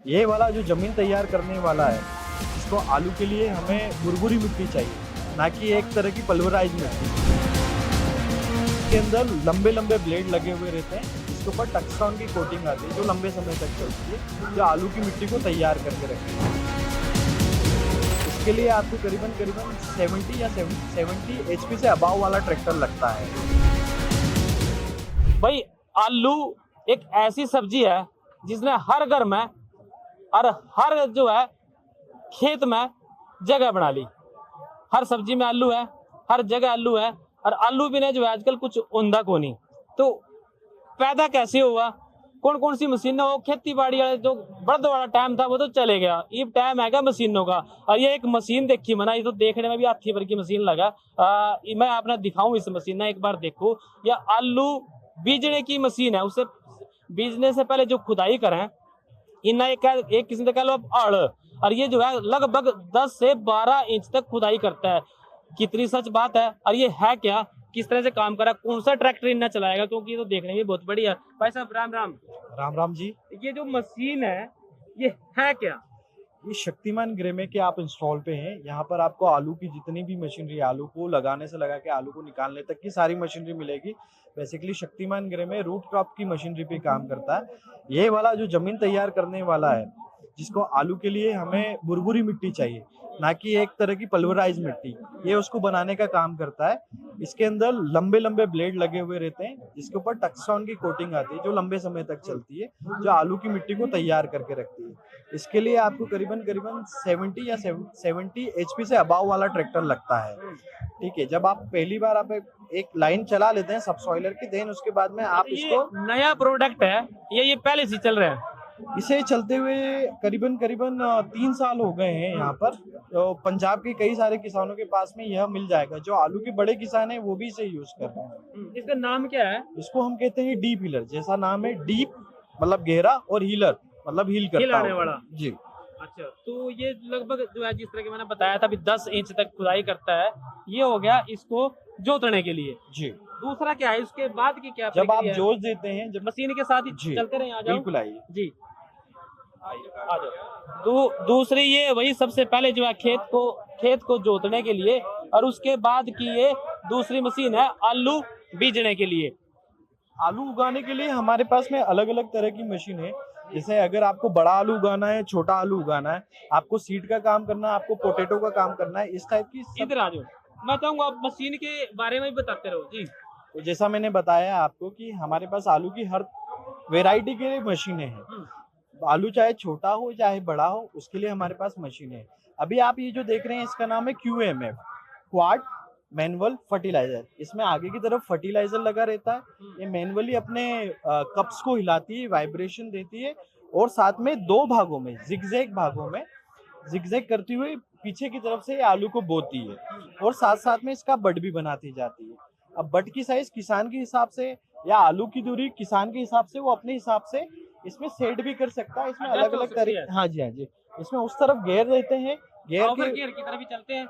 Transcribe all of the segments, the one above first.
ये वाला जो जमीन तैयार करने वाला है, इसको आलू के लिए हमें बुरबुरी मिट्टी चाहिए, ना कि एक तरह की पल्वराइज मिट्टी। इसके अंदर लंबे लंबे ब्लेड लगे हुए रहते हैं, इसके ऊपर टक्सटॉन की कोटिंग आती है जो लंबे समय तक चलती है, जो आलू की मिट्टी को तैयार करके रखती है। इसके लिए आपको करीबन करीबन 70 HP से अबाव वाला ट्रैक्टर लगता है। भाई आलू एक ऐसी सब्जी है जिसने हर घर में और हर जो है खेत में जगह बना ली। हर सब्जी में आलू है, हर जगह आलू है, और आलू बिना जो है आजकल कुछ औंधा को नहीं। तो पैदा कैसे हुआ, कौन कौन सी मशीनें हो, खेती बाड़ी वाले जो बड़द वाला टाइम था वो तो चले गया, ये टाइम है क्या मशीनों का। और ये एक मशीन देखी मैंने, ये तो देखने में भी हाथी भर की मशीन लगा। मैं आपने दिखाऊं इस मशीन ना, एक बार देखो। ये आलू बीजने की मशीन है। उसे बीजने से पहले जो खुदाई करें, इन्ना एक किस्म से कह लो आप आड़, और ये जो है लगभग 10 से 12 इंच तक खुदाई करता है। कितनी सच बात है, और ये है क्या, किस तरह से काम कर रहा है, कौन सा ट्रैक्टर इन्ना चलाएगा, क्योंकि ये तो देखने में बहुत बढ़िया है। भाई साहब राम राम। राम राम जी। ये जो मशीन है क्या? ये शक्तिमान ग्रेमे के आप इंस्टॉल पे हैं। यहाँ पर आपको आलू की जितनी भी मशीनरी, आलू को लगाने से लगा के आलू को निकालने तक की सारी मशीनरी मिलेगी। बेसिकली शक्तिमान ग्रेमे रूट क्रॉप की मशीनरी पे काम करता है। ये वाला जो जमीन तैयार करने वाला है, जिसको आलू के लिए हमें बुरबुरी मिट्टी चाहिए, ना कि एक तरह की पल्वराइज मिट्टी, ये उसको बनाने का काम करता है। इसके अंदर लंबे लंबे ब्लेड लगे हुए रहते हैं, जिसके ऊपर टक्सटॉन की कोटिंग आती है जो लंबे समय तक चलती है, जो आलू की मिट्टी को तैयार करके रखती है। इसके लिए आपको करीबन करीबन 70 HP से अबाव वाला ट्रैक्टर लगता है। ठीक है, जब आप पहली बार आप एक लाइन चला लेते हैं सब सॉइलर की, देन उसके बाद में आप इसको, नया प्रोडक्ट है ये पहले से चल रहा है? इसे चलते हुए करीबन करीबन 3 साल हो गए हैं। यहाँ पर तो पंजाब के कई सारे किसानों के पास में यह मिल जाएगा। जो आलू के बड़े किसान हैं वो भी इसे यूज कर रहे हैं। इसका नाम क्या है? इसको हम कहते हैं डीप हीलर। जैसा नाम है, डीप मतलब गहरा, और हीलर मतलब हील करता हिलाने है वाला। जी। अच्छा, तो ये लगभग जो है जिस तरह के मैंने बताया था, अभी 10 इंच तक खुदाई करता है। ये हो गया इसको जोतने के लिए। जी, दूसरा क्या है, उसके बाद की क्या जब आप प्रक्रिया है? जोश देते हैं, जब मशीन के साथ ही जी चलते रहे, आ जाओ। बिल्कुल आइए जी आ जाओ। दूसरी ये वही सबसे पहले जो है खेत को जोतने के लिए, और उसके बाद की ये दूसरी मशीन है आलू बीजने के लिए। आलू उगाने के लिए हमारे पास में अलग अलग तरह की मशीन है। जैसे अगर आपको बड़ा आलू उगाना है, छोटा आलू उगाना है, आपको सीड का काम करना है, आपको पोटैटो का काम करना है, इस टाइप की इधर आ जाओ, मैं चाहूंगा आप मशीन के बारे में भी बताते रहो जी। तो जैसा मैंने बताया आपको कि हमारे पास आलू की हर वेराइटी के लिए मशीनें हैं। आलू चाहे छोटा हो चाहे बड़ा हो, उसके लिए हमारे पास मशीनें हैं। अभी आप ये जो देख रहे हैं, इसका नाम है QMF, क्वाड मैनुअल फर्टिलाइजर। इसमें आगे की तरफ फर्टिलाइजर लगा रहता है। ये मैनुअली अपने कप्स को हिलाती है, वाइब्रेशन देती है, और साथ में 2 भागों में, जिगजैग भागों में जिगजैग करती हुई पीछे की तरफ से आलू को बोती है, और साथ साथ में इसका बड भी बनाती जाती है। अब बड की साइज किसान के हिसाब से, या आलू की दूरी किसान के हिसाब से, वो अपने हिसाब से इसमें सेट भी कर सकता है। इसमें अलग अलग तरीके, हाँ जी हाँ जी, इसमें उस तरफ गेयर रहते हैं। गियर की तरफ भी चलते हैं।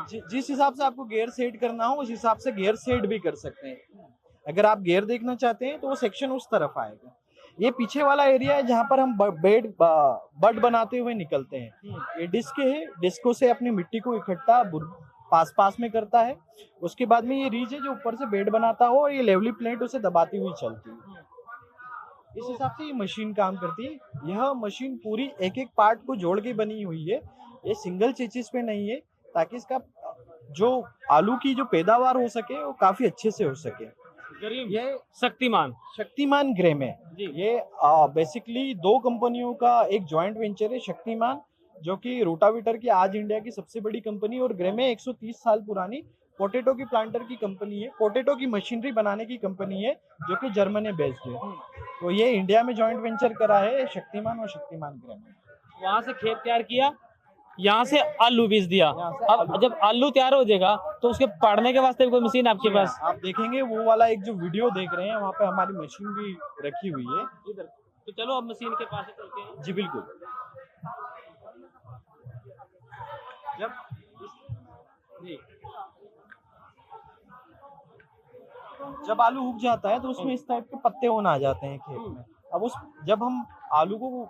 जिस हिसाब से आपको गियर सेट करना हो, उस हिसाब से गियर सेट भी कर सकते हैं। अगर आप गियर देखना चाहते हैं तो वो सेक्शन उस तरफ आएगा। ये पीछे वाला एरिया है जहाँ पर हम बड बनाते हुए निकलते हैं। ये डिस्क है, डिस्कों से अपनी मिट्टी को इकट्ठा पास पास में करता है। उसके बाद में ये रीज है जो ऊपर से बेड बनाता हो, और ये लेवली प्लेट उसे दबाती हुई चलती है। इस हिसाब से ये मशीन काम करती है। यह मशीन पूरी एक एक पार्ट को जोड़ के बनी हुई है। ये सिंगल चीज पे नहीं है, ताकि इसका जो आलू की जो पैदावार हो सके वो काफी अच्छे से हो सके। ये शक्तिमान ग्रेम है जी। ये बेसिकली 2 कंपनियों का एक जॉइंट वेंचर है। शक्तिमान जो कि रोटावेटर की आज इंडिया की सबसे बड़ी कंपनी, और ग्रेमे 130 साल पुरानी पोटैटो की प्लांटर की कंपनी है, पोटैटो की मशीनरी बनाने की कंपनी है, जो कि जर्मनी बेस्ड है। तो ये इंडिया में जॉइंट वेंचर करा है शक्तिमान और शक्तिमान ग्रेमे। वहां से खेत तैयार किया, यहाँ से आलू बीज दिया। अब जब आलू तैयार हो जाएगा तो उसके पाड़ने के वास्ते भी कोई मशीन आपके पास? आप देखेंगे वो वाला एक जो वीडियो देख रहे हैं, वहाँ पे हमारी मशीन भी रखी हुई है इधर। तो चलो अब मशीन के पास चलते हैं। जी बिल्कुल। जब जी जब आलू उग जाता है तो उसमें इस टाइप के पत्ते होने आ जाते हैं खेत में। अब जब हम आलू को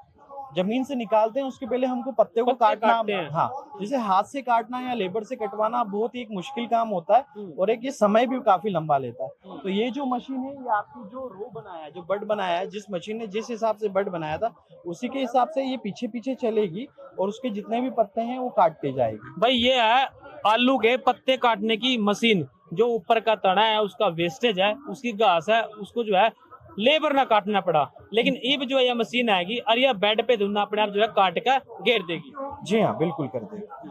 जमीन से निकालते हैं उसके पहले हमको पत्ते को पत्ते काटते काटना, हैं। हाँ, जैसे हाथ से काटना या लेबर से कटवाना बहुत ही एक मुश्किल काम होता है, हम्म। और एक ये समय भी काफी लंबा लेता है। हम्म। तो ये जो मशीन है, ये आपकी जो रो बनाया है, जो बड बनाया है, जिस मशीन ने जिस हिसाब से बड बनाया था उसी के हिसाब से ये पीछे पीछे चलेगी और उसके जितने भी पत्ते हैं वो काटते जाएगी। भाई ये है आलू के पत्ते काटने की मशीन। जो ऊपर का तना है उसका वेस्टेज है, उसकी घास है, उसको जो है लेबर ना काटना पड़ा, लेकिन अब जो है ये मशीन आएगी और ये बेड पे धुलना अपने आप जो है काट कर घेर देगी। जी हाँ, बिल्कुल कर देगी,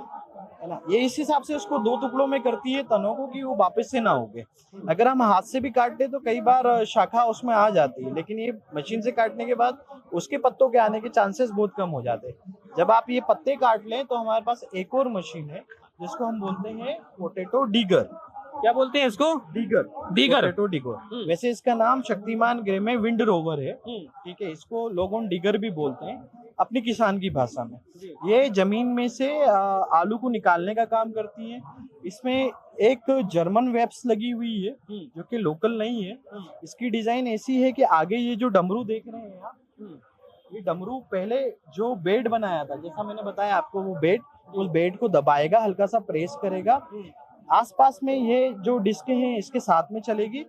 है ना। ये इस हिसाब से उसको 2 टुकड़ों में करती है तनों को कि वो वापस से ना उगे। अगर हम हाथ से भी काटते तो कई बार शाखा उसमें आ जाती है, लेकिन ये मशीन से काटने के बाद उसके पत्तों के आने के चांसेस बहुत कम हो जाते हैं। जब आप ये पत्ते काट लें तो हमारे पास एक और मशीन है जिसको हम बोलते हैं पोटैटो डिगर। क्या बोलते हैं इसको? Digger, digger. Potato digger. वैसे इसका नाम शक्तिमान ग्रे में विंड रोवर है, हम्म। ठीक है। इसको लोग डिगर भी बोलते हैं अपनी किसान की भाषा में। जी। ये जमीन में से आलू को निकालने का काम करती है। इसमें एक जर्मन वेब्स लगी हुई है जो कि लोकल नहीं है। इसकी डिजाइन ऐसी है कि आगे ये जो डमरू देख रहे हैं आप, ये डमरू पहले जो बेड बनाया था, जैसा मैंने बताया आपको, वो बेड, उस बेड को दबाएगा, हल्का सा प्रेस करेगा, आसपास में ये जो डिस्क हैं इसके साथ में चलेगी,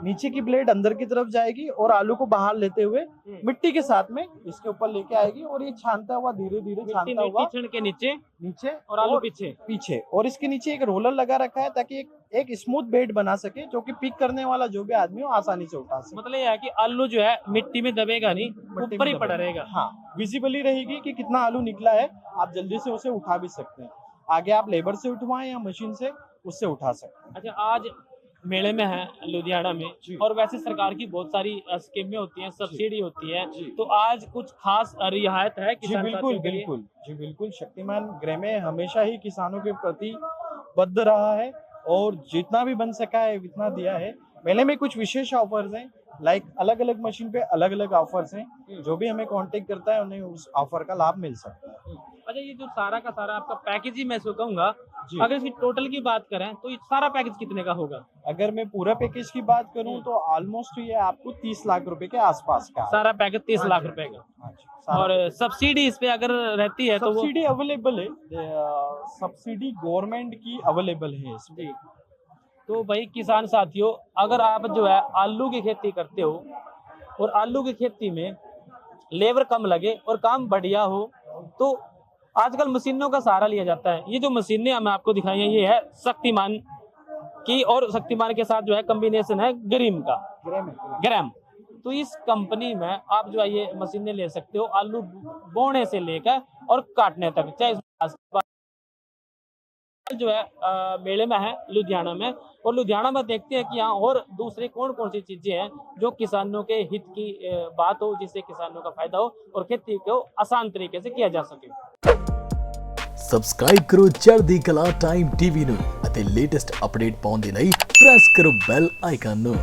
नीचे की ब्लेड अंदर की तरफ जाएगी और आलू को बाहर लेते हुए मिट्टी के साथ में इसके ऊपर लेके आएगी और ये छानता हुआ धीरे धीरे छानता हुआ मिट्टी के नीचे नीचे और आलू पीछे पीछे, और इसके नीचे एक रोलर लगा रखा है ताकि एक स्मूथ बेड बना सके, जो कि पिक करने वाला जो भी आदमी हो आसानी से उठा सके। मतलब ये है कि आलू जो है मिट्टी में दबेगा नहीं, मिट्टी ऊपर में ही पड़ा दबेगा। रहेगा। हाँ, विजिबली रहेगी कि कितना आलू निकला है, आप जल्दी से उसे उठा भी सकते हैं। आगे आप लेबर से उठवाएं या मशीन से, उससे उठा सकते हैं। अच्छा, आज मेले में है लुधियाना में, जी। और वैसे सरकार की बहुत सारी स्कीमें होती हैं, सब्सिडी होती है, जी। तो आज कुछ खास रियायत है जी किसान बिल्कुल साथियों के लिए? बिल्कुल, जी बिल्कुल। शक्तिमान ग्रे में हमेशा ही किसानों के प्रति बद्ध रहा है और जितना भी बन सका है उतना दिया है। मेले में कुछ विशेष ऑफर्स हैं, लाइक अलग अलग मशीन पे अलग अलग ऑफर्स हैं। जो भी हमें कांटेक्ट करता है उन्हें उस ऑफर का लाभ मिल सकता है। अच्छा, ये जो सारा का सारा आपका पैकेज ही मैं इसको कहूंगा, जी। अगर इसकी टोटल की बात करें तो ये सारा पैकेज कितने का होगा? अगर मैं पूरा पैकेज की बात करूं तो ऑलमोस्ट ये आपको 30 लाख रुपए के आसपास का है। सारा पैकेज 30 हाँ लाख जी, रुपए का। हाँ जी, सारा और सब्सिडी इस पे अगर रहती है तो वो सब्सिडी अवेलेबल है, सब्सिडी गवर्नमेंट की अवेलेबल है इसमें। जी। तो भाई किसान साथियों, अगर आप जो है आलू की खेती करते हो और आलू की खेती में लेबर कम लगे और काम बढ़िया हो, तो आजकल मशीनों का सहारा लिया जाता है। ये जो मशीनें हमें आपको दिखाई हैं ये है शक्तिमान की, और शक्तिमान के साथ जो है कॉम्बिनेशन है ग्रीम का, ग्राम। तो इस कंपनी में आप जो है ये मशीनें ले सकते हो आलू बोने से लेकर और काटने तक, चाहे जो है मेले में है लुधियाना में। और लुधियाना में देखते हैं कि यहाँ और दूसरी कौन कौन सी चीजें हैं जो किसानों के हित की बात हो, जिससे किसानों का फायदा हो और खेती को आसान तरीके से किया जा सके। ਸਬਸਕ੍ਰਾਈਬ ਕਰੋ ਚੜ੍ਹਦੀ ਕਲਾ ਟਾਈਮ ਟੀਵੀ ਨੂੰ ਅਤੇ ਲੇਟੈਸਟ ਅਪਡੇਟ ਪਾਉਣ ਦੇ ਲਈ ਪ੍ਰੈਸ ਕਰੋ ਬੈਲ ਆਈਕਨ ਨੂੰ।